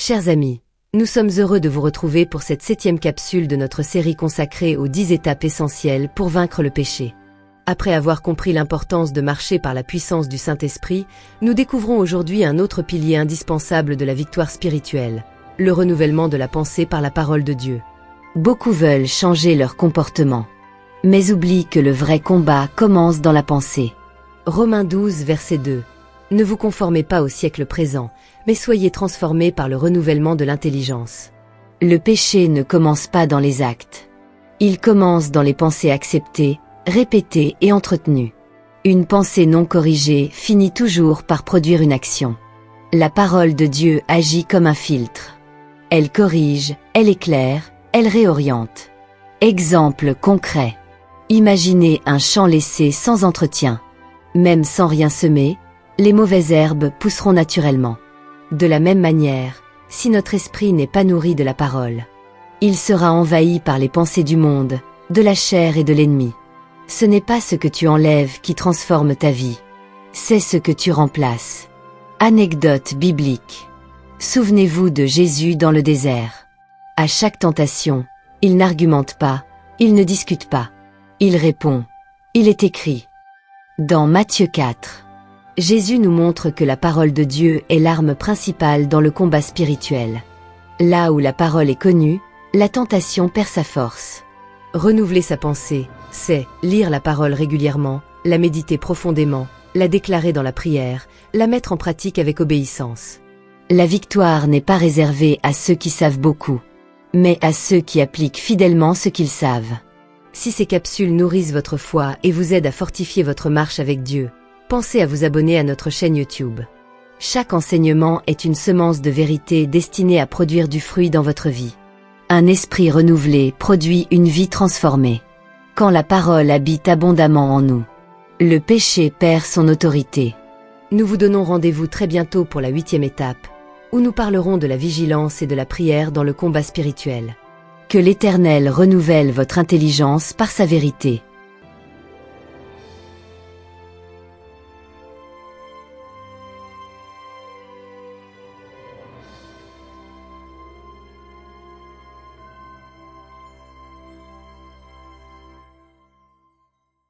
Chers amis, nous sommes heureux de vous retrouver pour cette 7e capsule de notre série consacrée aux 10 étapes essentielles pour vaincre le péché. Après avoir compris l'importance de marcher par la puissance du Saint-Esprit, nous découvrons aujourd'hui un autre pilier indispensable de la victoire spirituelle, le renouvellement de la pensée par la parole de Dieu. Beaucoup veulent changer leur comportement, mais oublient que le vrai combat commence dans la pensée. Romains 12, verset 2. Ne vous conformez pas au siècle présent, mais soyez transformés par le renouvellement de l'intelligence. Le péché ne commence pas dans les actes. Il commence dans les pensées acceptées, répétées et entretenues. Une pensée non corrigée finit toujours par produire une action. La parole de Dieu agit comme un filtre. Elle corrige, elle éclaire, elle réoriente. Exemple concret. Imaginez un champ laissé sans entretien. Même sans rien semer, les mauvaises herbes pousseront naturellement. De la même manière, si notre esprit n'est pas nourri de la parole, il sera envahi par les pensées du monde, de la chair et de l'ennemi. Ce n'est pas ce que tu enlèves qui transforme ta vie, c'est ce que tu remplaces. Anecdote biblique. Souvenez-vous de Jésus dans le désert. À chaque tentation, il n'argumente pas, il ne discute pas. Il répond. Il est écrit. Dans Matthieu 4. Jésus nous montre que la parole de Dieu est l'arme principale dans le combat spirituel. Là où la parole est connue, la tentation perd sa force. Renouveler sa pensée, c'est lire la parole régulièrement, la méditer profondément, la déclarer dans la prière, la mettre en pratique avec obéissance. La victoire n'est pas réservée à ceux qui savent beaucoup, mais à ceux qui appliquent fidèlement ce qu'ils savent. Si ces capsules nourrissent votre foi et vous aident à fortifier votre marche avec Dieu, pensez à vous abonner à notre chaîne YouTube. Chaque enseignement est une semence de vérité destinée à produire du fruit dans votre vie. Un esprit renouvelé produit une vie transformée. Quand la parole habite abondamment en nous, le péché perd son autorité. Nous vous donnons rendez-vous très bientôt pour la 8e étape, où nous parlerons de la vigilance et de la prière dans le combat spirituel. Que l'Éternel renouvelle votre intelligence par sa vérité.